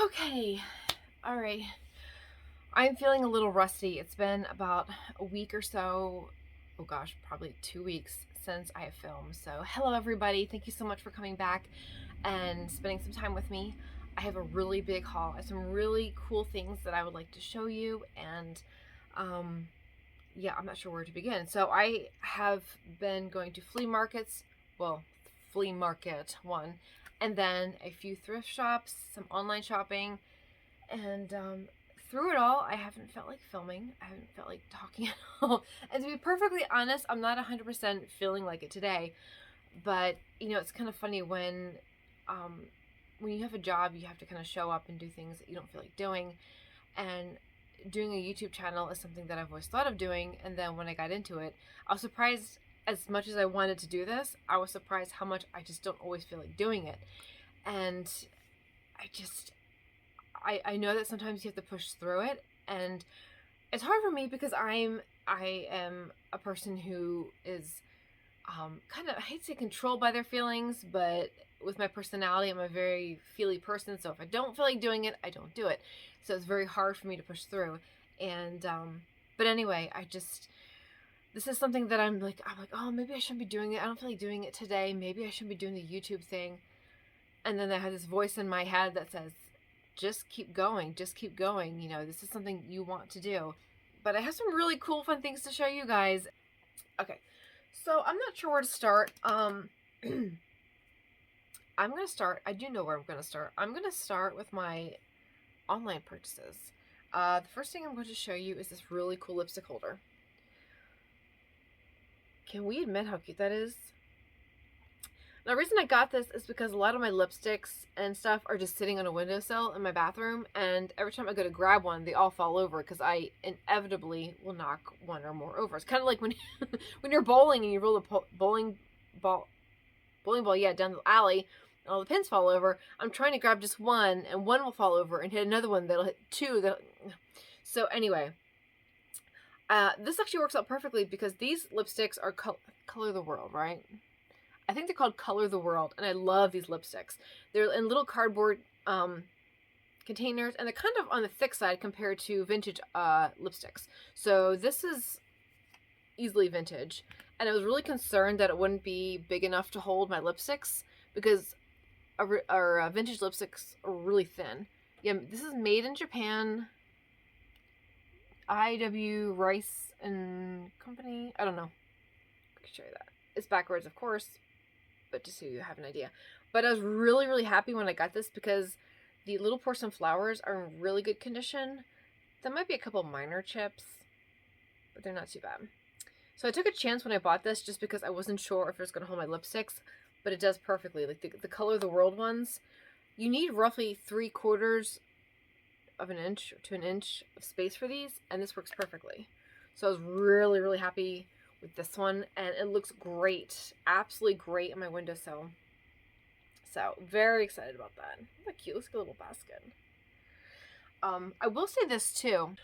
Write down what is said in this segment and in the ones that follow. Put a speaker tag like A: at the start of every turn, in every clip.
A: Okay, all right. I'm feeling a little rusty. It's been about a week or so. Oh gosh, probably 2 weeks since I have filmed. So, hello everybody. Thank you so much for coming back and spending some time with me. I have a really big haul. I have some really cool things that I would like to show you, and um, yeah, I'm not sure where to begin. So, I have been going to flea markets. Well, flea market one, and then a few thrift shops, some online shopping, and through it all, I haven't felt like filming. I haven't felt like talking at all. And to be perfectly honest, I'm not 100% feeling like it today. But, it's kind of funny when you have a job, you have to kind of show up and do things that you don't feel like doing. And doing a YouTube channel is something that I've always thought of doing. And then when I got into it, I was surprised. As much as I wanted to do this, I was surprised how much I just don't always feel like doing it. And I just I know that sometimes you have to push through it, and it's hard for me because I am a person who is kind of, I hate to say controlled by their feelings, but with my personality, I'm a very feely person. So if I don't feel like doing it, I don't do it. So it's very hard for me to push through. And but anyway, this is something that I'm like, oh, maybe I shouldn't be doing it. I don't feel like doing it today. Maybe I shouldn't be doing the YouTube thing. And then I have this voice in my head that says, just keep going, just keep going. This is something you want to do. But I have some really cool, fun things to show you guys. Okay, so I'm not sure where to start. I'm going to start, I do know where I'm going to start. I'm going to start with my online purchases. The first thing I'm going to show you is this really cool lipstick holder. Can we admit how cute that is? Now, the reason I got this is because a lot of my lipsticks and stuff are just sitting on a windowsill in my bathroom, and every time I go to grab one, they all fall over because I inevitably will knock one or more over. It's kind of like when when you're bowling and you roll the bowling ball, down the alley, and all the pins fall over. I'm trying to grab just one, and one will fall over and hit another one that'll hit two. So anyway, this actually works out perfectly because these lipsticks are Color the World, right? I think they're called Color the World, and I love these lipsticks. They're in little cardboard containers, and they're kind of on the thick side compared to vintage lipsticks. So this is easily vintage, and I was really concerned that it wouldn't be big enough to hold my lipsticks because our vintage lipsticks are really thin. Yeah, this is made in Japan. IW Rice and Company. I don't know. I can show you that. It's backwards, of course, but just so you have an idea. But I was really, really happy when I got this because the little porcelain flowers are in really good condition. There might be a couple minor chips, but they're not too bad. So I took a chance when I bought this just because I wasn't sure if it was going to hold my lipsticks, but it does perfectly. Like the Color of the World ones, you need roughly 3/4 of an inch to an inch of space for these, and this works perfectly. So I was really, really happy with this one, and it looks great, absolutely great on my windowsill. So very excited about that. Isn't that cute? Looks like a little basket. I will say this too.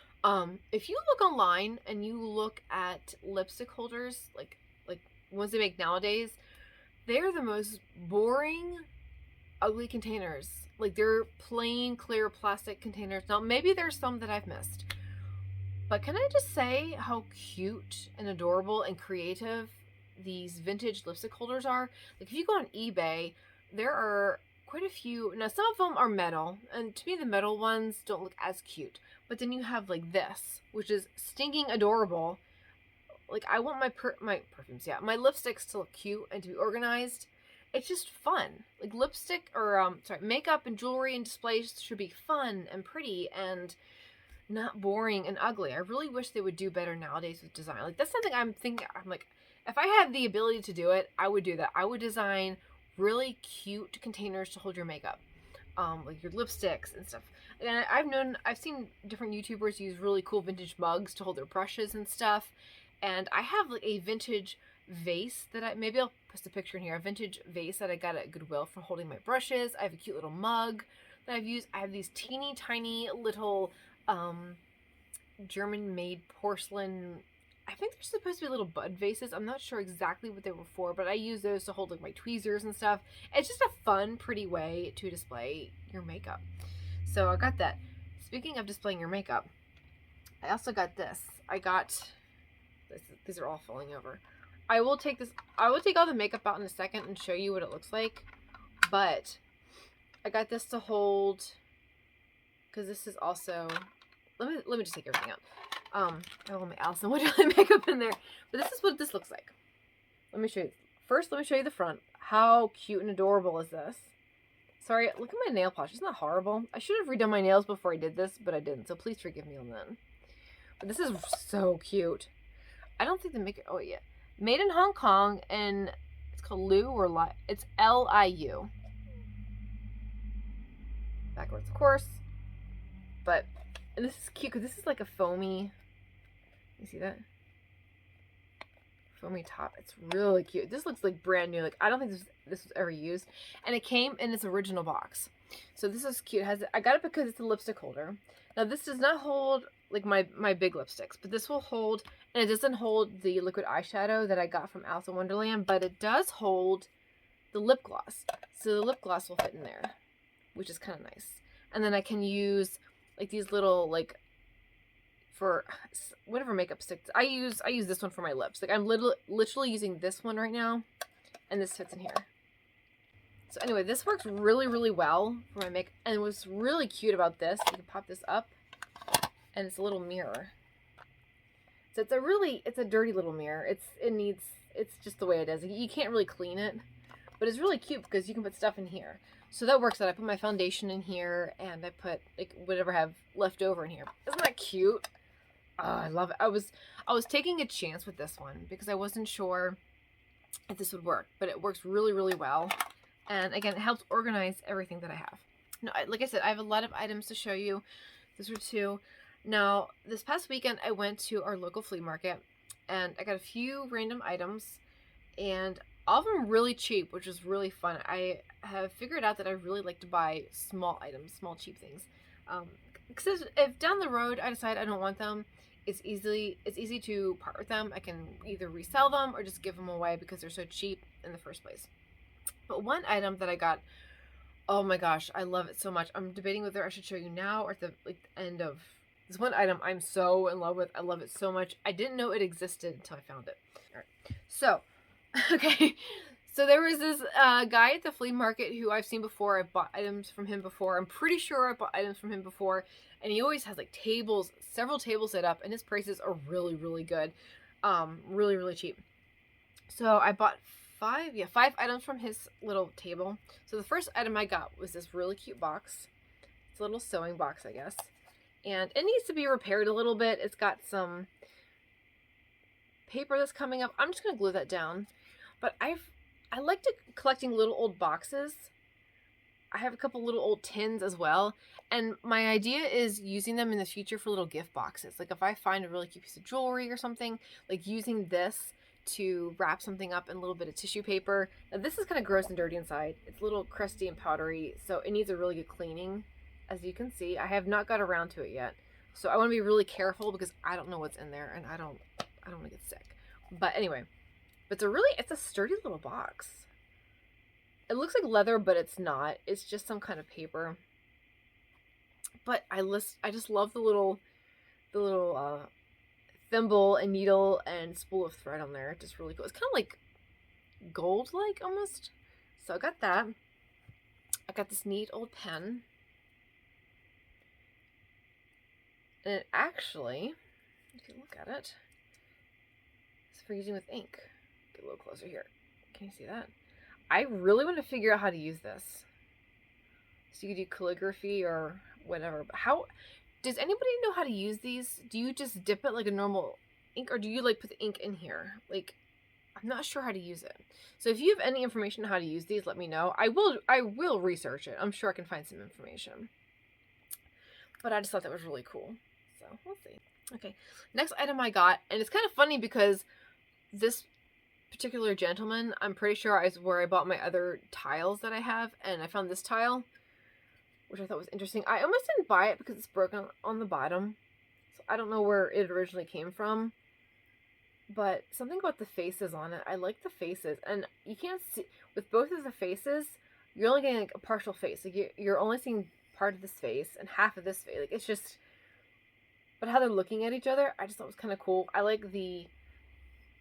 A: If you look online and you look at lipstick holders, like ones they make nowadays, they're the most boring, ugly containers. Like they're plain clear plastic containers. Now maybe there's some that I've missed, but can I just say how cute and adorable and creative these vintage lipstick holders are? Like if you go on eBay, there are quite a few. Now some of them are metal, and to me the metal ones don't look as cute. But then you have like this, which is stinking adorable. Like I want my perfumes, yeah, my lipsticks to look cute and to be organized. It's just fun. Like lipstick or makeup and jewelry and displays should be fun and pretty and not boring and ugly. I really wish they would do better nowadays with design. Like that's something I'm thinking. I'm like, if I had the ability to do it, I would do that. I would design really cute containers to hold your makeup, like your lipsticks and stuff. And I've seen different YouTubers use really cool vintage mugs to hold their brushes and stuff. And I have like a vintage vase that maybe I'll post a picture in here. A vintage vase that I got at Goodwill for holding my brushes. I have a cute little mug that I've used. I have these teeny tiny little German-made porcelain. I think they're supposed to be little bud vases. I'm not sure exactly what they were for, but I use those to hold like my tweezers and stuff. It's just a fun, pretty way to display your makeup. So I got that. Speaking of displaying your makeup, I also got this. These are all falling over. I will take all the makeup out in a second and show you what it looks like. But I got this to hold, because this is also, let me just take everything out. I have all my Allison Wonderland makeup in there. But this is what this looks like. Let me show you. First, let me show you the front. How cute and adorable is this? Sorry, look at my nail polish. Isn't that horrible? I should have redone my nails before I did this, but I didn't. So please forgive me on that. But this is so cute. I don't think the maker, oh yeah. Made in Hong Kong, and it's called Liu or Li. It's Liu. Backwards, of course. But, and this is cute because this is like a foamy, you see that? Foamy top. It's really cute. This looks like brand new. Like, I don't think this was ever used. And it came in its original box. So this is cute. I got it because it's a lipstick holder. Now this does not hold like my big lipsticks, but this will hold, and it doesn't hold the liquid eyeshadow that I got from Alice in Wonderland, but it does hold the lip gloss. So the lip gloss will fit in there, which is kind of nice. And then I can use like these little, like, for whatever makeup sticks. I use this one for my lips. Like, I'm literally using this one right now, and this fits in here. So anyway, this works really, really well for my makeup. And what's really cute about this, you can pop this up, and it's a little mirror. So it's a dirty little mirror. It's just the way it is. You can't really clean it, but it's really cute because you can put stuff in here. So that works out. I put my foundation in here, and I put like whatever I have left over in here. Isn't that cute? Oh, I love it. I was taking a chance with this one because I wasn't sure if this would work, but it works really, really well. And again, it helps organize everything that I have. Now, like I said, I have a lot of items to show you. These are two. Now, this past weekend, I went to our local flea market, and I got a few random items, and all of them really cheap, which was really fun. I have figured out that I really like to buy small items, small cheap things. Because if down the road I decide I don't want them, it's easy to part with them. I can either resell them or just give them away because they're so cheap in the first place. But one item that I got, oh my gosh, I love it so much. I'm debating whether I should show you now or at the end of this one item I'm so in love with. I love it so much. I didn't know it existed until I found it. All right. So, okay. So there was this guy at the flea market who I've seen before. I've bought items from him before. I'm pretty sure I bought items from him before. And he always has like tables, several tables set up, and his prices are really, really good. Really, really cheap. So I bought five items from his little table. So the first item I got was this really cute box. It's a little sewing box, I guess. And it needs to be repaired a little bit. It's got some paper that's coming up. I'm just going to glue that down. But I like collecting little old boxes. I have a couple little old tins as well. And my idea is using them in the future for little gift boxes. Like if I find a really cute piece of jewelry or something, like using this to wrap something up in a little bit of tissue paper. Now this is kind of gross and dirty inside. It's a little crusty and powdery, so it needs a really good cleaning. As you can see, I have not got around to it yet. So I want to be really careful because I don't know what's in there and I don't want to get sick. But anyway, it's a sturdy little box. It looks like leather, but it's not. It's just some kind of paper. But I just love the little thimble and needle and spool of thread on there. Just really cool. It's kind of like gold-like almost. So I got that. I got this neat old pen. And it actually, if you look at it, it's for using with ink. Get a little closer here. Can you see that? I really want to figure out how to use this. So you could do calligraphy or whatever. But how does anybody know how to use these? Do you just dip it like a normal ink, or do you like put the ink in here? Like, I'm not sure how to use it. So if you have any information on how to use these, let me know. I will research it. I'm sure I can find some information. But I just thought that was really cool. So we'll see. Okay, next item I got, and it's kind of funny because this particular gentleman, I'm pretty sure is where I bought my other tiles that I have, and I found this tile, which I thought was interesting. I almost didn't buy it because it's broken on the bottom, so I don't know where it originally came from, but something about the faces on it. I like the faces, and you can't see, with both of the faces, you're only getting like a partial face. Like you're only seeing part of this face and half of this face. Like, it's just, but how they're looking at each other, I just thought was kind of cool. I like the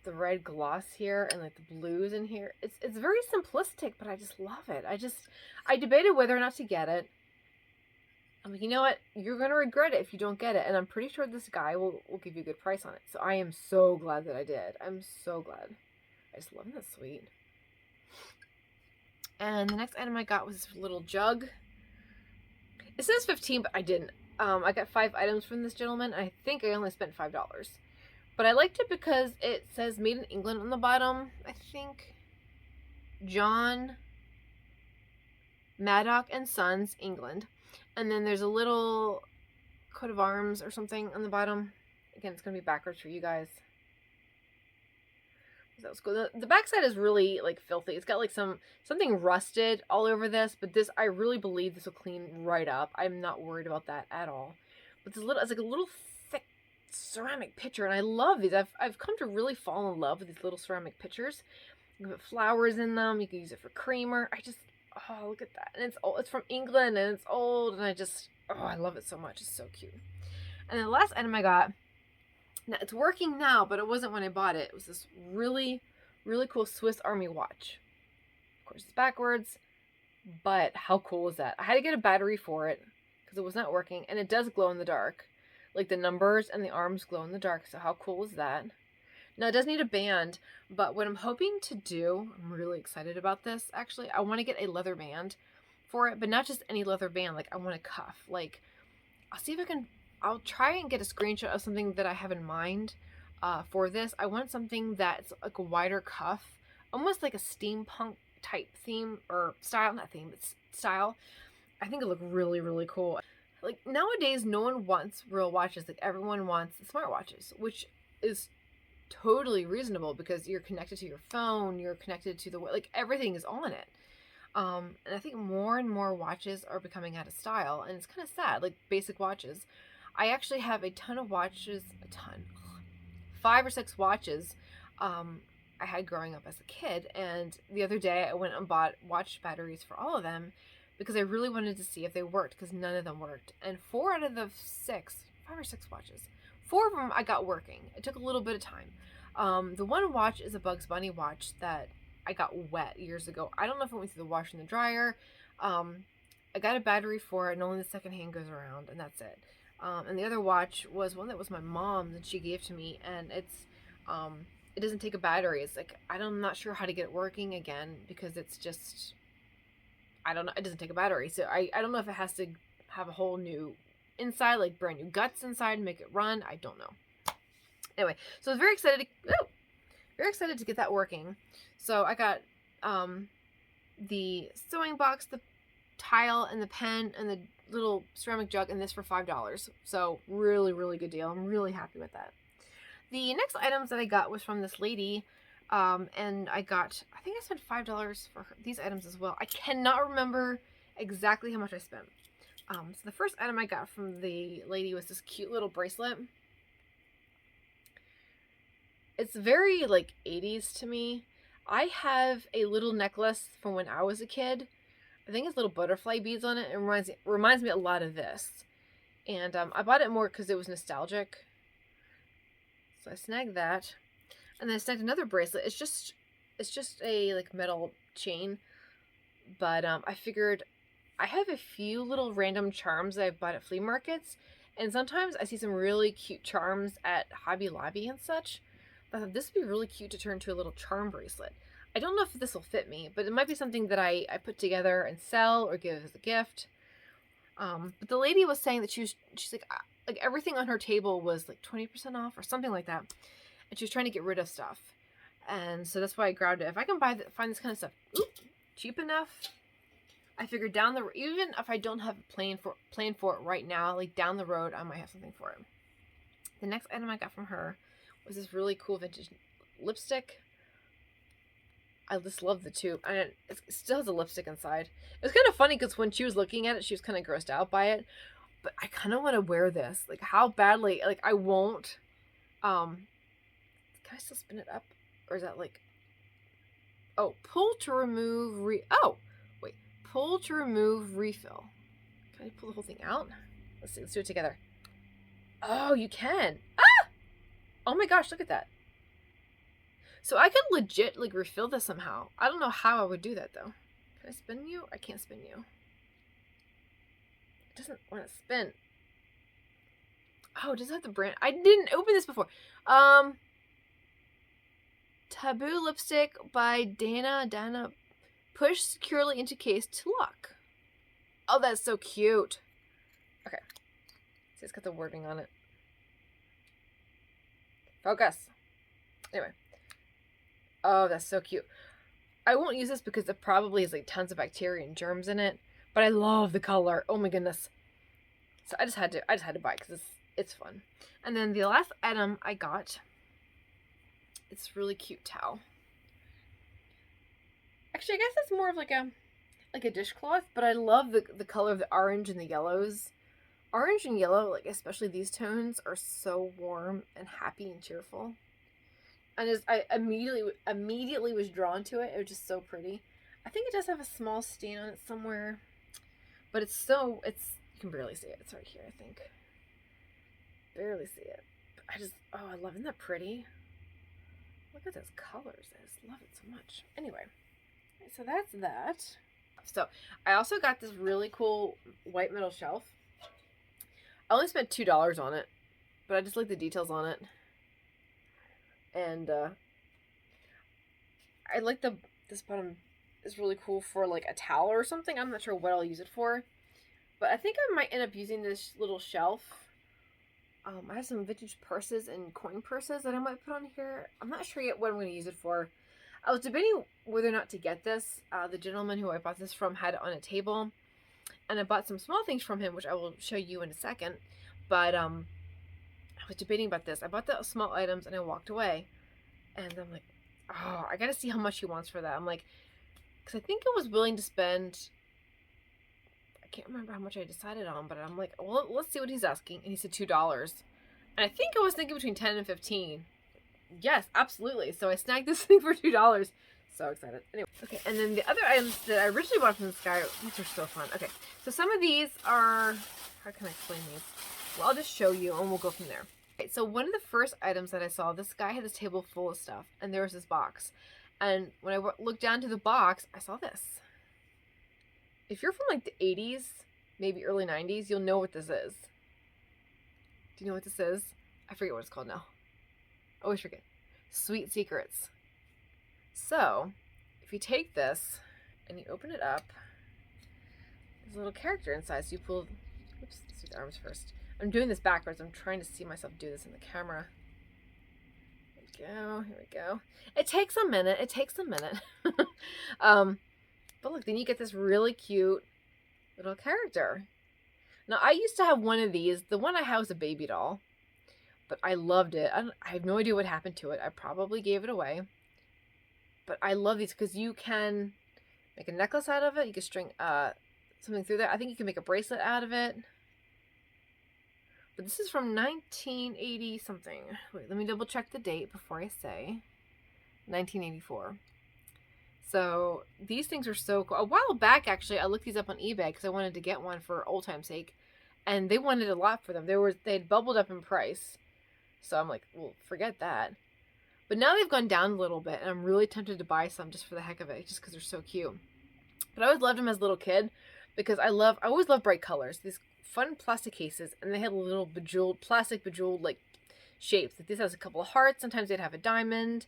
A: red gloss here and like the blues in here. It's very simplistic, but I just love it. I debated whether or not to get it. I'm like, you know what? You're going to regret it if you don't get it. And I'm pretty sure this guy will give you a good price on it. So I am so glad that I did. I'm so glad. I just love this sweet. And the next item I got was this little jug. It says 15, but I didn't. I got 5 items from this gentleman. And I think I only spent $5. But I liked it because it says made in England on the bottom. I think John Maddock and Sons, England. And then there's a little coat of arms or something on the bottom. Again, it's going to be backwards for you guys. That was cool. The backside is really like filthy. It's got like something rusted all over this, but this, I really believe this will clean right up. I'm not worried about that at all. But it's like a little thick ceramic pitcher, and I love these. I've come to really fall in love with these little ceramic pitchers. You can put flowers in them. You can use it for creamer. Oh, look at that. And it's old. It's from England and it's old, and I love it so much. It's so cute. And the last item I got, now it's working now, but it wasn't when I bought it. It was this really, really cool Swiss Army watch. Of course, it's backwards, but how cool is that? I had to get a battery for it because it was not working, and it does glow in the dark. Like the numbers and the arms glow in the dark, so how cool is that? Now, it does need a band, but what I'm hoping to do, I'm really excited about this, actually. I want to get a leather band for it, but not just any leather band. Like, I want a cuff. Like, I'll try and get a screenshot of something that I have in mind for this. I want something that's like a wider cuff, almost like a steampunk type theme or style, not theme, but style. I think it look really, really cool. Like, nowadays, no one wants real watches. Like, everyone wants smartwatches, which is totally reasonable because you're connected to your phone, you're connected to like everything is on it. And I think more and more watches are becoming out of style, and it's kind of sad, like basic watches. I actually have a ton of watches, 5 or 6 watches I had growing up as a kid, and the other day I went and bought watch batteries for all of them because I really wanted to see if they worked, because none of them worked. And 4 out of the 5 or 6 watches, 4 of them I got working. It took a little bit of time. The one watch is a Bugs Bunny watch that I got wet years ago. I don't know if it went through the washer and the dryer. I got a battery for it, and only the second hand goes around, and that's it. And the other watch was one that was my mom's, and she gave to me, and it doesn't take a battery. It's like, I'm not sure how to get it working again, because it's just, I don't know, it doesn't take a battery. So I don't know if it has to have a whole new inside, like brand new guts inside, make it run. I don't know. Anyway, so I was very excited to get that working. So I got the sewing box, the tile, and the pen, and the little ceramic jug, and this for $5. So really, really good deal. I'm really happy with that. The next items that I got was from this lady, and I think I spent $5 for these items as well. I cannot remember exactly how much I spent. So the first item I got from the lady was this cute little bracelet. It's very like 80s to me. I have a little necklace from when I was a kid. I think it's little butterfly beads on it. It reminds me a lot of this. And I bought it more because it was nostalgic. So I snagged that. And then I snagged another bracelet. It's just a like metal chain. But I figured I have a few little random charms that I bought at flea markets. And sometimes I see some really cute charms at Hobby Lobby and such. I thought this would be really cute to turn into a little charm bracelet. I don't know if this will fit me, but it might be something that I put together and sell or give as a gift. But the lady was saying that she's like everything on her table was like 20% off or something like that. And she was trying to get rid of stuff. And so that's why I grabbed it. If I can find this kind of stuff cheap enough, I figured even if I don't have a plan for it right now, like down the road, I might have something for it. The next item I got from her was this really cool vintage lipstick. I just love the tube. And it still has a lipstick inside. It was kind of funny because when she was looking at it, she was kind of grossed out by it. But I kind of want to wear this. Like, how badly, like, I won't. Can I still spin it up? Or is that like, pull to remove, pull to remove refill. Can I pull the whole thing out? Let's see. Let's do it together. Oh, you can. Ah! Oh my gosh, look at that. So I could legit, like, refill this somehow. I don't know how I would do that, though. Can I spin you? I can't spin you. It doesn't want to spin. Oh, does it have the brand? I didn't open this before. Taboo lipstick by Dana. Push securely into case to lock. Oh, that's so cute. Okay. See, it's got the wording on it. Focus. Anyway. Oh, that's so cute. I won't use this because it probably has like tons of bacteria and germs in it. But I love the color. Oh my goodness. So I just had to buy it because it's fun. And then the last item I got, it's really cute towel. Actually, I guess it's more of like a dishcloth, but I love the color of the orange and the yellows. Orange and yellow, like especially these tones, are so warm and happy and cheerful. And I immediately was drawn to it. It was just so pretty. I think it does have a small stain on it somewhere, but you can barely see it. It's right here, I think. Barely see it. I love, isn't that pretty? Look at those colors. I just love it so much. Anyway, so that's that. So I also got this really cool white metal shelf. I only spent $2 on it, but I just like the details on it. And I like this bottom is really cool for like a towel or something. I'm not sure what I'll use it for, but I think I might end up using this little shelf. I have some vintage purses and coin purses that I might put on here. I'm not sure yet what I'm going to use it for. I was debating whether or not to get this. The gentleman who I bought this from had it on a table, and I bought some small things from him, which I will show you in a second. But I was debating about this. I bought the small items and I walked away, and I'm like, oh, I gotta see how much he wants for that. I'm like, because I think I was willing to spend, I can't remember how much I decided on, but I'm like, well, let's see what he's asking. And he said $2. And I think I was thinking between 10 and 15. Yes, absolutely. So I snagged this thing for $2. So excited. Anyway, okay, and then the other items that I originally bought from this guy, these are so fun. Okay, so some of these are, how can I explain these? Well, I'll just show you and we'll go from there. Okay, so one of the first items that I saw, this guy had this table full of stuff, and there was this box. And when I looked down to the box, I saw this. If you're from like the 80s, maybe early 90s, you'll know what this is. Do you know what this is? I forget what it's called now. I always forget. Sweet Secrets. So, if you take this and you open it up, there's a little character inside. So you pull, oops, let's do the arms first. I'm doing this backwards. I'm trying to see myself do this in the camera. Here we go. Here we go. It takes a minute. But look, then you get this really cute little character. Now, I used to have one of these. The one I have is a baby doll. But I loved it. I have no idea what happened to it. I probably gave it away. But I love these because you can make a necklace out of it. You can string something through there. I think you can make a bracelet out of it. But this is from 1980 something. Wait, let me double check the date before I say. 1984. So these things are so cool. A while back, actually, I looked these up on eBay because I wanted to get one for old time's sake. And they wanted a lot for them. They'd bubbled up in price. So I'm like, well, forget that. But now they've gone down a little bit, and I'm really tempted to buy some just for the heck of it, just because they're so cute. But I always loved them as a little kid because I always love bright colors. These fun plastic cases, and they had little plastic bejeweled like shapes. Like this has a couple of hearts. Sometimes they'd have a diamond.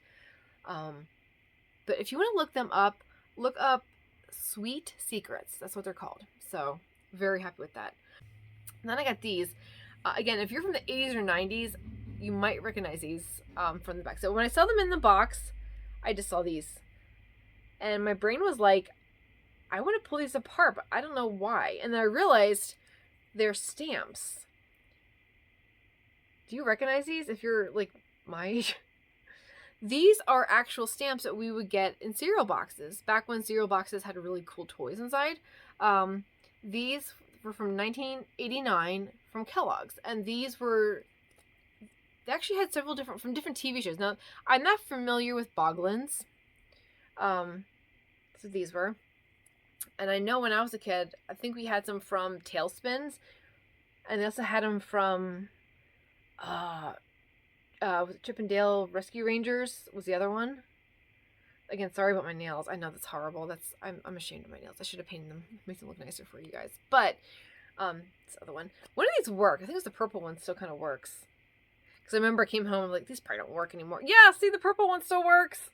A: But if you want to look up Sweet Secrets. That's what they're called. So very happy with that. And then I got these. Again, if you're from the 80s or 90s, you might recognize these from the back. So when I saw them in the box, I just saw these. And my brain was like, I want to pull these apart, but I don't know why. And then I realized they're stamps. Do you recognize these if you're like my age? These are actual stamps that we would get in cereal boxes. Back when cereal boxes had really cool toys inside. These were from 1989 from Kellogg's. And they actually had several different TV shows. Now, I'm not familiar with Boglins. So these were. And I know when I was a kid, I think we had some from Tailspins, and they also had them from was it Chip and Dale Rescue Rangers was the other one. Again, sorry about my nails. I know that's horrible. I'm ashamed of my nails. I should have painted them, make them look nicer for you guys. But this other one. One of these work. I think it's the purple one still kind of works. Because I remember I came home and like, these probably don't work anymore. Yeah, see, the purple one still works.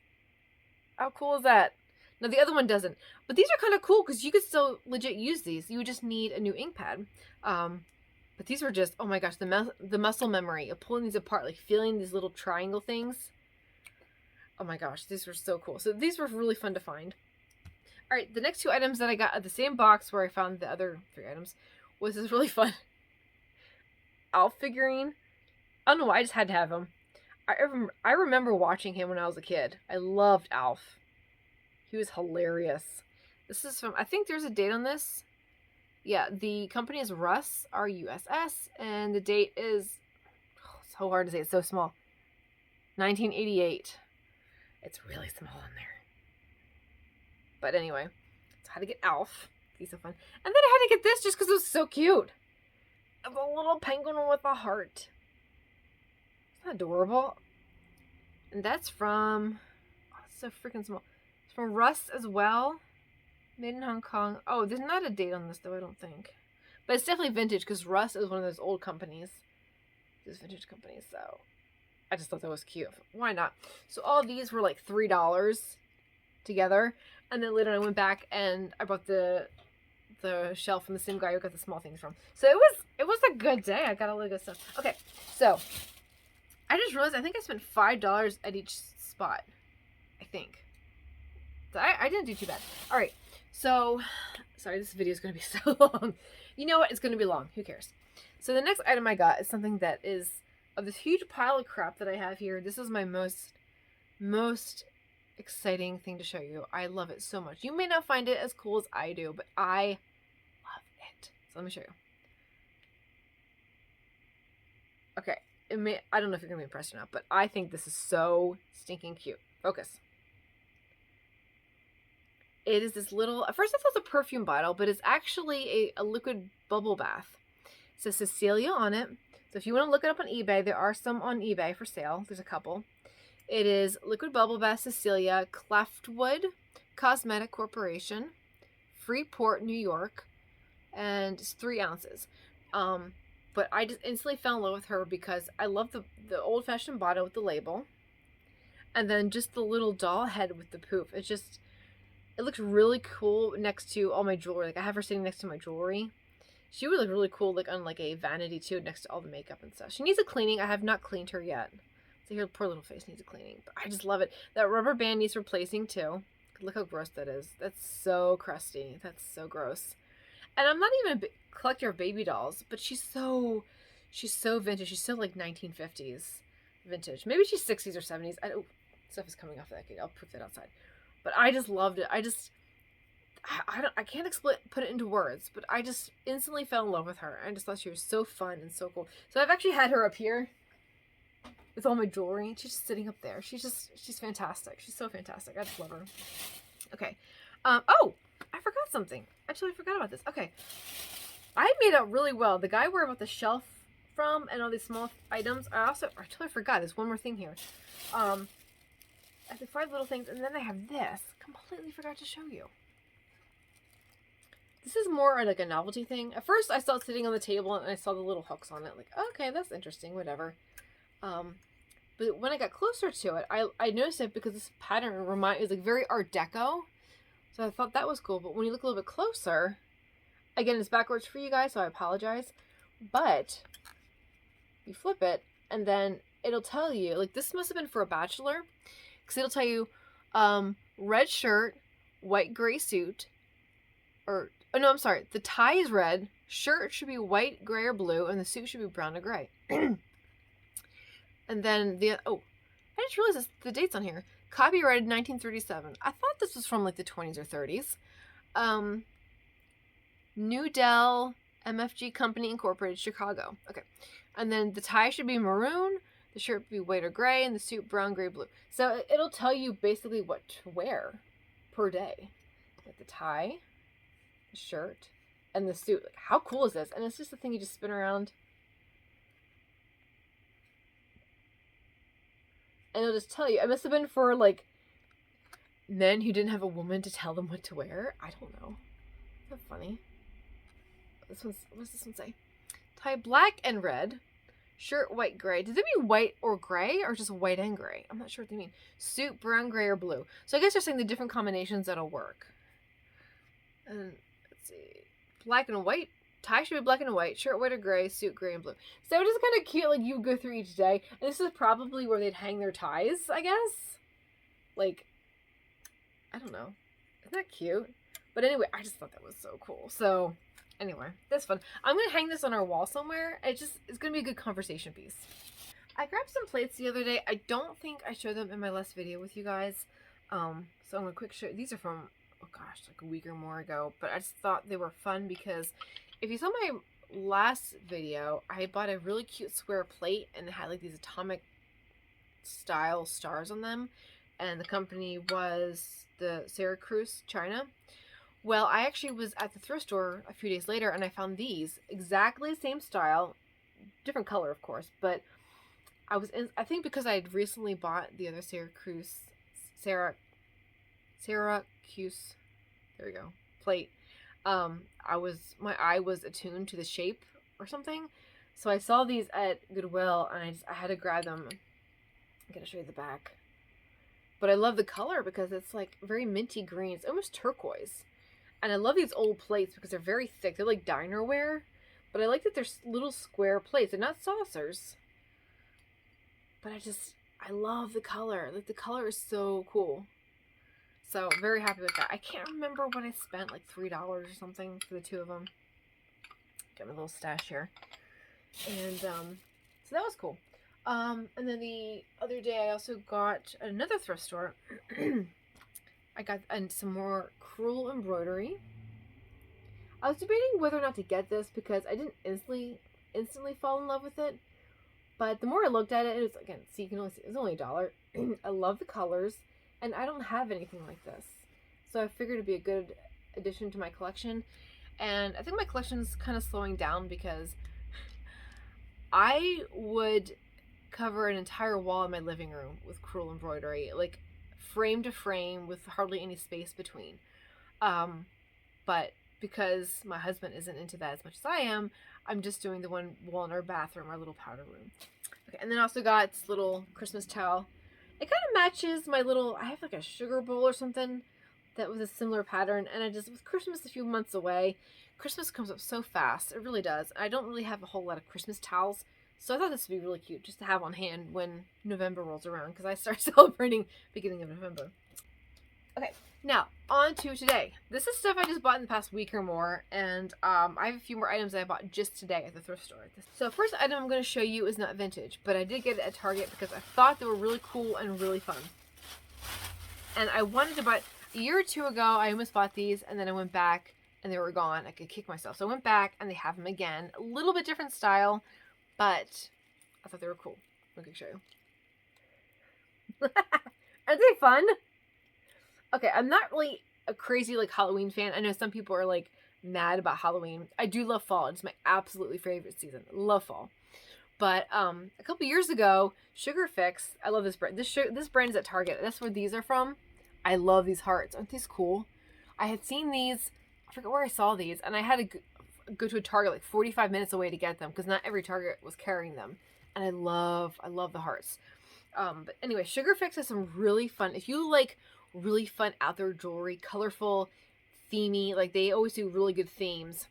A: How cool is that? No, the other one doesn't. But these are kind of cool because you could still legit use these. You would just need a new ink pad. But these were just, oh my gosh, the muscle memory of pulling these apart, like feeling these little triangle things. Oh my gosh, these were so cool. So these were really fun to find. All right, the next 2 items that I got at the same box where I found the other 3 items was this really fun Alf figurine. I don't know why, I just had to have him. I remember watching him when I was a kid. I loved Alf. He was hilarious. This is from, I think there's a date on this. Yeah, the company is Russ, R-U-S-S, and the date is, so hard to say, it's so small. 1988. It's really small on there. But anyway, so how to get Alf. He's so fun. And then I had to get this just because it was so cute. The little penguin with a heart. Isn't that adorable? And that's from, oh, it's so freaking small. It's from Russ as well. Made in Hong Kong. Oh, there's not a date on this though, I don't think. But it's definitely vintage because Russ is one of those old companies. Those vintage companies, so I just thought that was cute. Why not? So all of these were like $3 together. And then later I went back and I bought the shelf from the same guy who got the small things from. So it was a good day. I got a lot of good stuff. Okay, so I just realized I think I spent $5 at each spot. I think. So I didn't do too bad. All right. So, sorry, this video is going to be so long. You know what? It's going to be long. Who cares? So the next item I got is something that is of this huge pile of crap that I have here. This is my most exciting thing to show you. I love it so much. You may not find it as cool as I do, but I love it. So let me show you. Okay. I don't know if you're going to be impressed or not, but I think this is so stinking cute. Focus. It is this little, at first I thought it was a perfume bottle, but it's actually a liquid bubble bath. It says Cecilia on it. So if you want to look it up on eBay, there are some on eBay for sale. There's a couple. It is Liquid Bubble Bath Cecilia, Cleftwood Cosmetic Corporation, Freeport, New York, and it's 3 ounces. But I just instantly fell in love with her because I love the old-fashioned bottle with the label. And then just the little doll head with the poof. It looks really cool next to all my jewelry. Like I have her sitting next to my jewelry. She would look really cool like on like a vanity too next to all the makeup and stuff. She needs a cleaning. I have not cleaned her yet. So her poor little face needs a cleaning. But I just love it. That rubber band needs replacing too. Look how gross that is. That's so crusty. That's so gross. And I'm not even a collector of baby dolls, but she's so vintage. She's so like 1950s vintage. Maybe she's 60s or 70s. Stuff is coming off of that kid. I'll proof that outside. But I just loved it. I can't put it into words, but I just instantly fell in love with her. I just thought she was so fun and so cool. So I've actually had her up here with all my jewelry. She's just sitting up there. She's fantastic. She's so fantastic. I just love her. Okay. Oh, I forgot something. Actually, I forgot about this. Okay. I made out really well. The guy where I bought the shelf from and all these small items. I totally forgot. There's one more thing here. I have 5 little things, and then I have this. Completely forgot to show you. This is more like a novelty thing. At first, I saw it sitting on the table, and I saw the little hooks on it. Like, okay, that's interesting, whatever. But when I got closer to it, I noticed it because this pattern is like very Art Deco. So I thought that was cool. But when you look a little bit closer, again, it's backwards for you guys, so I apologize. But you flip it, and then it'll tell you, like, this must have been for a bachelor. Because it'll tell you, red shirt, white gray suit, or, oh no, I'm sorry, the tie is red, shirt should be white, gray, or blue, and the suit should be brown or gray. And then I just realized the date's on here. Copyrighted 1937. I thought this was from like the 20s or 30s. New Dell MFG Company Incorporated, Chicago. Okay. And then the tie should be maroon, the shirt would be white or gray, and the suit brown, gray, blue. So it'll tell you basically what to wear per day. Like the tie, shirt and the suit. Like, how cool is this? And it's just a thing you just spin around. And it'll just tell you. It must have been for, like, men who didn't have a woman to tell them what to wear. I don't know. That's funny. This one's, what's this one say? Tie black and red. Shirt white gray. Does it mean white or gray or just white and gray? I'm not sure what they mean. Suit brown, gray, or blue. So I guess they're saying the different combinations that'll work. And let's see. Black and white. Tie should be black and white. Shirt white or gray. Suit gray and blue. So it is kind of cute. Like, you go through each day. And this is probably where they'd hang their ties, I guess. Like, I don't know. Isn't that cute? But anyway, I just thought that was so cool. So anyway, that's fun. I'm going to hang this on our wall somewhere. It's going to be a good conversation piece. I grabbed some plates the other day. I don't think I showed them in my last video with you guys. So I'm going to quick show. These are from, oh gosh, like a week or more ago. But I just thought they were fun because if you saw my last video, I bought a really cute square plate and it had like these atomic style stars on them. And the company was the Syracuse, China. Well, I actually was at the thrift store a few days later and I found these exactly the same style, different color, of course, but I think because I had recently bought the other Syracuse, there we go, plate. My eye was attuned to the shape or something. So I saw these at Goodwill and I had to grab them. I'm going to show you the back. But I love the color because it's like very minty green. It's almost turquoise. And I love these old plates because they're very thick. They're like dinerware. But I like that they're little square plates. They're not saucers. But I love the color. Like, the color is so cool. So, very happy with that. I can't remember what I spent, like $3 or something for the two of them. Got my little stash here. And, so that was cool. And then the other day I also got at another thrift store. I got some more crewel embroidery. I was debating whether or not to get this because I didn't instantly fall in love with it. But the more I looked at it, it was, again, see, you can only see, it was only $1. I love the colors, and I don't have anything like this. So I figured it'd be a good addition to my collection. And I think my collection's kind of slowing down because I would cover an entire wall in my living room with crewel embroidery, like frame to frame with hardly any space between. But because my husband isn't into that as much as I am, I'm just doing the one wall in our bathroom, our little powder room. Okay, and then I also got this little Christmas towel. It kind of matches my little, I have like a sugar bowl or something that was a similar pattern, and with Christmas a few months away, Christmas comes up so fast. It really does. I don't really have a whole lot of Christmas towels, so I thought this would be really cute just to have on hand when November rolls around, because I start celebrating beginning of November. Okay, now, on to today. This is stuff I just bought in the past week or more, and I have a few more items that I bought just today at the thrift store. So first item I'm going to show you is not vintage, but I did get it at Target because I thought they were really cool and really fun. And I wanted to buy, a year or two ago, I almost bought these, and then I went back, and they were gone. I could kick myself. So I went back, and they have them again. A little bit different style, but I thought they were cool. I can show you. Aren't they fun? Okay, I'm not really a crazy, like, Halloween fan. I know some people are, like, mad about Halloween. I do love fall. It's my absolutely favorite season. Love fall. But a couple years ago, Sugar Fix, I love this brand. This brand is at Target. That's where these are from. I love these hearts. Aren't these cool? I had seen these, I forget where I saw these, and I had to go to a Target like 45 minutes away to get them because not every Target was carrying them. And I love the hearts. But anyway, Sugar Fix has some really fun, if you like really fun outdoor jewelry, colorful, themey, like they always do really good themes.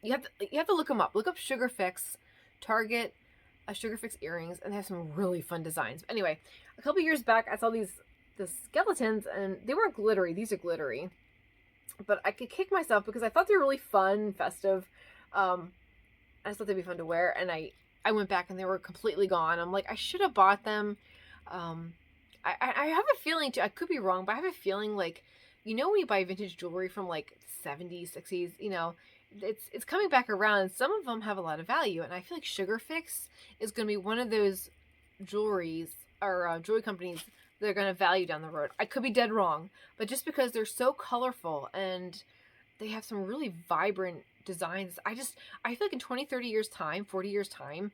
A: You have to look them up. Look up Sugar Fix, Target, Sugar Fix earrings, and they have some really fun designs. But anyway, a couple years back, I saw the skeletons, and they weren't glittery. These are glittery. But I could kick myself because I thought they were really fun, festive. I just thought they'd be fun to wear, and I went back and they were completely gone. I'm like, I should have bought them. I have a feeling too, I could be wrong, but I have a feeling like, you know, when you buy vintage jewelry from like 70s, 60s, you know, it's coming back around. Some of them have a lot of value, and I feel like Sugar Fix is going to be one of those jewelry companies that are going to value down the road. I could be dead wrong, but just because they're so colorful and they have some really vibrant designs. I feel like in 20, 30 years time, 40 years time,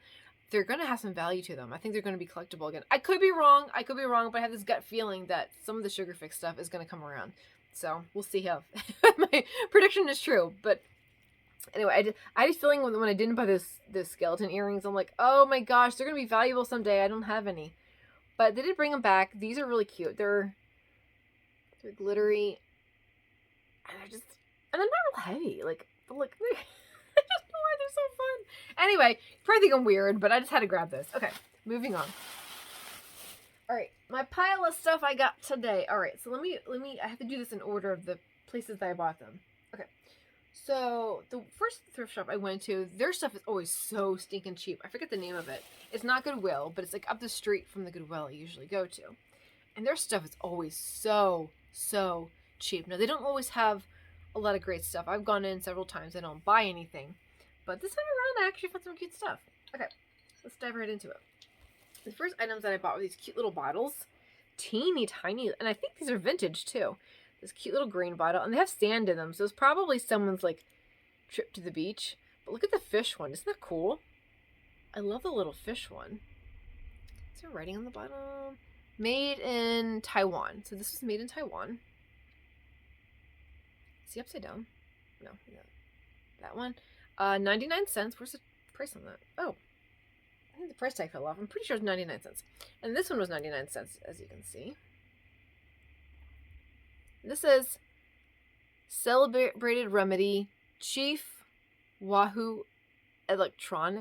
A: they're going to have some value to them. I think they're going to be collectible again. I could be wrong, but I have this gut feeling that some of the Sugar Fix stuff is going to come around. So we'll see how my prediction is true. But anyway, I had a feeling when I didn't buy this skeleton earrings, I'm like, oh my gosh, they're going to be valuable someday. I don't have any. But they did bring them back. These are really cute. They're glittery. And they're not real heavy. Like, look, I just know why they're so fun. Anyway, you probably think I'm weird, but I just had to grab this. Okay, moving on. All right, my pile of stuff I got today. All right, so let me. I have to do this in order of the places that I bought them. Okay, so the first thrift shop I went to, their stuff is always so stinking cheap. I forget the name of it. It's not Goodwill, but it's like up the street from the Goodwill I usually go to, and their stuff is always so cheap. Now they don't always have a lot of great stuff. I've gone in several times. I don't buy anything, but this time around I actually found some cute stuff. Okay, let's dive right into it. The first items that I bought were these cute little bottles. Teeny tiny, and I think these are vintage too. This cute little green bottle, and they have sand in them, so it's probably someone's like trip to the beach. But look at the fish one. Isn't that cool? I love the little fish one. Is there writing on the bottom? Made in Taiwan. So this was made in Taiwan. Is he upside down? No. That one. 99 cents. Where's the price on that? Oh. I think the price tag fell off. I'm pretty sure it's 99 cents. And this one was 99 cents, as you can see. This is Celebrated Remedy Chief Wahoo Electric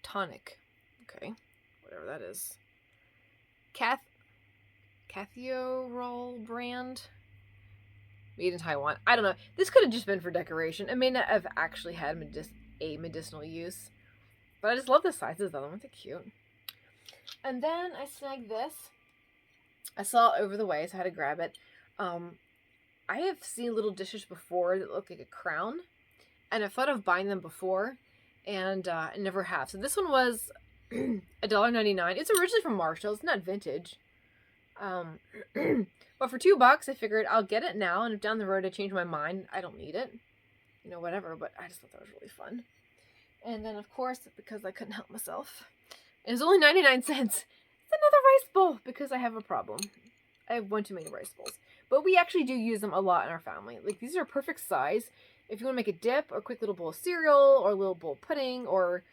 A: tonic. Okay. Whatever that is. Cathiorol brand. Made in Taiwan. I don't know. This could have just been for decoration. It may not have actually had a medicinal use. But I just love the sizes of them. Aren't they cute? And then I snagged this. I saw it over the way, so I had to grab it. I have seen little dishes before that look like a crown. And I've thought of buying them before. And I never have. So this one was $1.99. It's originally from Marshall. It's not vintage. But for $2, I figured I'll get it now. And if down the road I change my mind, I don't need it. You know, whatever. But I just thought that was really fun. And then, of course, because I couldn't help myself, it was only 99 cents. It's another rice bowl because I have a problem. I have one too many rice bowls. But we actually do use them a lot in our family. Like, these are perfect size. If you want to make a dip or a quick little bowl of cereal or a little bowl of pudding or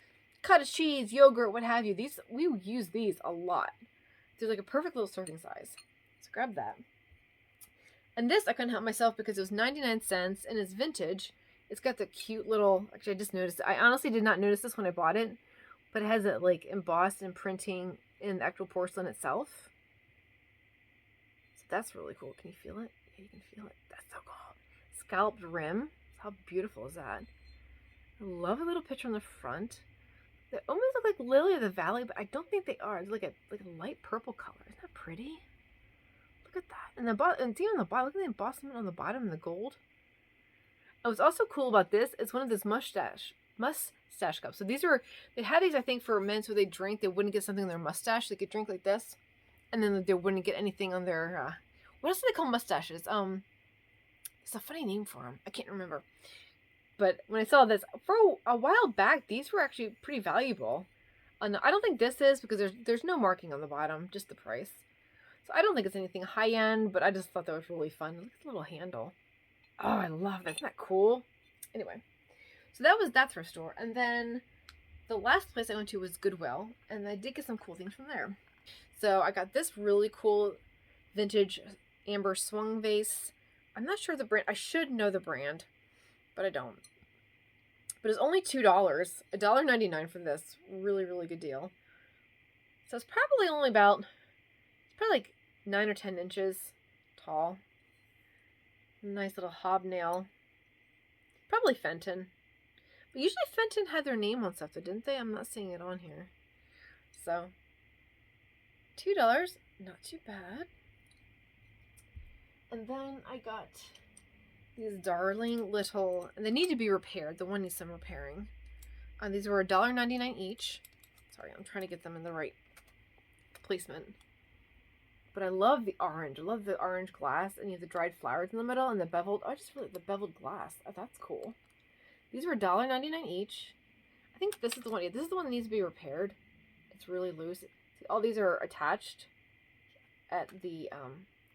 A: cottage cheese, yogurt, what have you, we use these a lot. They're like a perfect little serving size. So grab that. And this, I couldn't help myself because it was 99 cents and it's vintage. It's got the cute little, actually I just noticed it. I honestly did not notice this when I bought it, but it has it like embossed and printing in the actual porcelain itself. So that's really cool. Can you feel it? Yeah, you can feel it. That's so cool. Scalloped rim. How beautiful is that? I love a little picture on the front. They almost look like Lily of the Valley, but I don't think they are. It's like a light purple color. Isn't that pretty? Look at that. And see on the bottom, look at the embossment on the bottom and the gold. And what's also cool about this is one of those mustache cups. So they had these, I think, for men, so they drink. They wouldn't get something on their mustache. They could drink like this, and then they wouldn't get anything on their, what else do they call mustaches? It's a funny name for them. I can't remember. But when I saw this, for a while back, these were actually pretty valuable. And I don't think this is, because there's no marking on the bottom, just the price. So I don't think it's anything high-end, but I just thought that was really fun. Look at the little handle. Oh, I love that. Isn't that cool? Anyway, so that was that thrift store. And then the last place I went to was Goodwill, and I did get some cool things from there. So I got this really cool vintage amber swung vase. I'm not sure the brand. I should know the brand, but I don't. But it's only $2. $1.99 for this. Really, really good deal. So it's probably only about, like 9 or 10 inches tall. Nice little hobnail. Probably Fenton. But usually Fenton had their name on stuff, though, didn't they? I'm not seeing it on here. So, $2. Not too bad. And then I got these darling little, and they need to be repaired. The one needs some repairing. These were $1.99 each. Sorry, I'm trying to get them in the right placement. But I love the orange. I love the orange glass, and you have the dried flowers in the middle, and the beveled. Oh, I just really the beveled glass. Oh, that's cool. These were $1.99 each. I think this is the one. Yeah, this is the one that needs to be repaired. It's really loose. See, all these are attached at the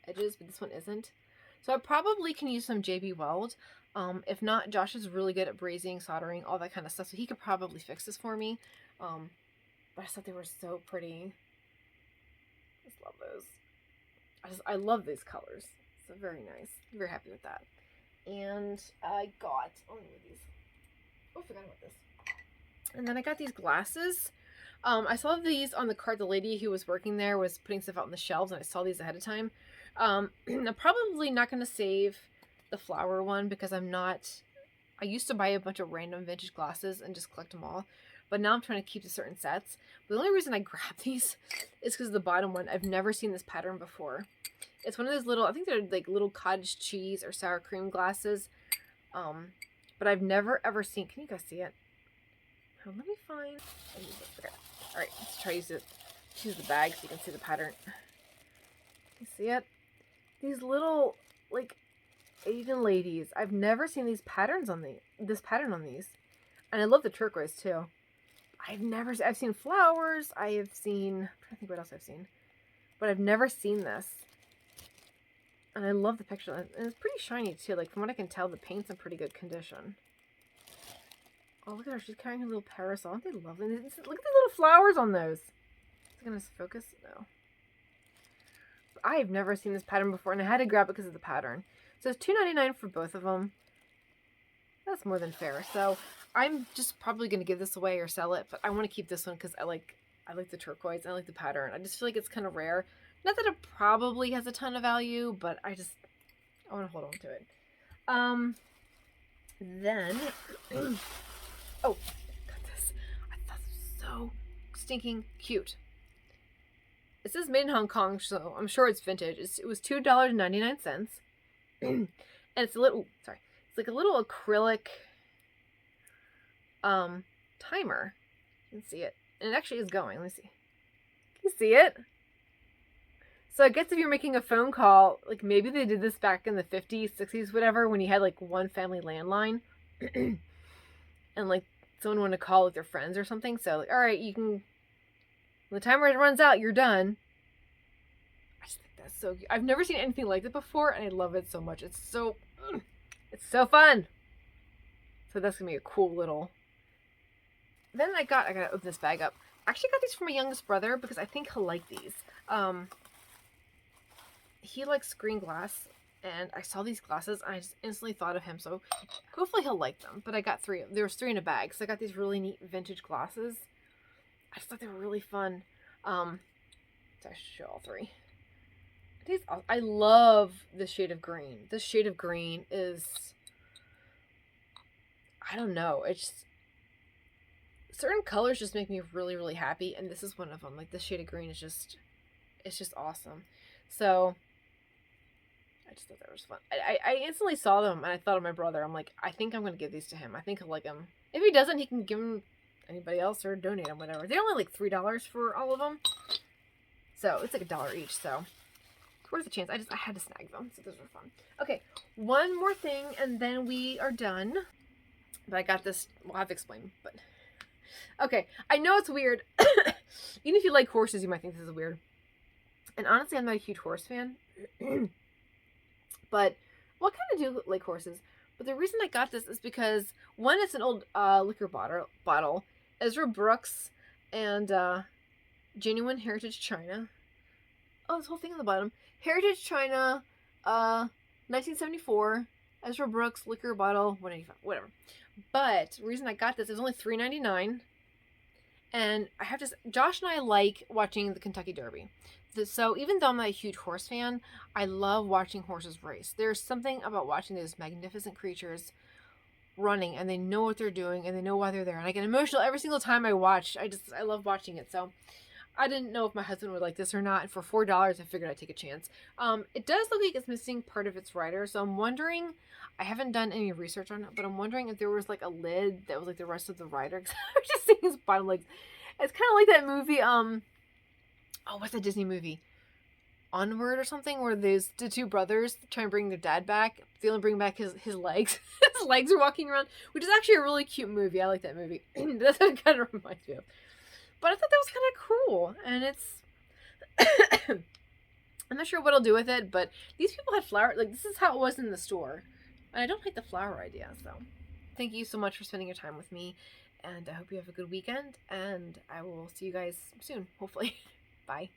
A: edges, but this one isn't. So I probably can use some JB Weld. If not, Josh is really good at brazing, soldering, all that kind of stuff, so he could probably fix this for me. But I just thought they were so pretty. I just love those. I love these colors. So very nice. Very happy with that. And I got, oh, these. Oh, I forgot about this. And then I got these glasses. I saw these on the cart. The lady who was working there was putting stuff out on the shelves, and I saw these ahead of time. I'm probably not going to save the flower one because I used to buy a bunch of random vintage glasses and just collect them all. But now I'm trying to keep to certain sets. But the only reason I grabbed these is because the bottom one, I've never seen this pattern before. It's one of those little, I think they're like little cottage cheese or sour cream glasses. But I've never ever seen, can you guys see it? Oh, let me find, okay. All right, let's try to use the bag so you can see the pattern. You see it? These little, like, Asian ladies. I've never seen these patterns on this pattern on these. And I love the turquoise too. I've seen flowers. I have seen, I'm trying to think what else I've seen. But I've never seen this. And I love the picture. And it's pretty shiny too. Like, from what I can tell, the paint's in pretty good condition. Oh, look at her. She's carrying her little parasol. Aren't they lovely? Look at the little flowers on those. Is it going to focus? No. I've never seen this pattern before, and I had to grab it because of the pattern. So it's $2.99 for both of them. That's more than fair. So I'm just probably going to give this away or sell it, but I want to keep this one because I like the turquoise. I like the pattern. I just feel like it's kind of rare. Not that it probably has a ton of value, but I want to hold on to it. Then, oh, got this. I thought this was so stinking cute. It says made in Hong Kong, so I'm sure it's vintage. It was $2.99. And it's a little, it's like a little acrylic timer. You can see it. And it actually is going. Let me see. Can you see it? So I guess if you're making a phone call, like maybe they did this back in the 50s, 60s, whatever, when you had like one family landline. And like someone wanted to call with their friends or something. So like, all right, you can, when the timer runs out, you're done. I just think that's so cute. I've never seen anything like it before, and I love it so much. It's so fun. So that's gonna be a cool little. Then I gotta open this bag up. I actually got these for my youngest brother because I think he'll like these. He likes green glass, and I saw these glasses, and I just instantly thought of him. So hopefully he'll like them. But I got three. There was three in a bag, so I got these really neat vintage glasses. I just thought they were really fun. So I should show all three. I love this shade of green. This shade of green is, I don't know. It's just, certain colors just make me really, really happy, and this is one of them. Like this shade of green is just, it's just awesome. So I just thought that was fun. I instantly saw them, and I thought of my brother. I'm like, I think I'm going to give these to him. I think he'll like them. If he doesn't, he can give them anybody else or donate them, whatever. They're only like $3 for all of them. So it's like $1 each. So where's the chance? I had to snag them. So those were fun. Okay. One more thing, and then we are done. But I got this. We'll have to explain. But okay. I know it's weird. Even if you like horses, you might think this is weird. And honestly, I'm not a huge horse fan. But, well, I kind of do like horses. But the reason I got this is because, one, it's an old liquor bottle. Ezra Brooks and Genuine Heritage China. Oh, this whole thing on the bottom. Heritage China, 1974. Ezra Brooks liquor bottle, $1.85, whatever. But the reason I got this is only $3.99. And I have to say, Josh and I like watching the Kentucky Derby. So even though I'm not a huge horse fan, I love watching horses race. There's something about watching those magnificent creatures running, and they know what they're doing, and they know why they're there. And I get emotional every single time I watch. I love watching it. So I didn't know if my husband would like this or not. And for $4, I figured I'd take a chance. It does look like it's missing part of its rider. So I'm wondering, I haven't done any research on it, but I'm wondering if there was like a lid that was like the rest of the rider. Because I'm just seeing his bottom legs. It's kind of like that movie, oh, what's that Disney movie? Onward or something, where there's the two brothers trying to bring their dad back. They only bring back his legs. His legs are walking around, which is actually a really cute movie. I like that movie. That's what it kind of reminds me of. But I thought that was kind of cool, and it's... I'm not sure what I'll do with it, but these people had flower... Like, this is how it was in the store. And I don't like the flower idea, so... Thank you so much for spending your time with me, and I hope you have a good weekend, and I will see you guys soon, hopefully. Bye.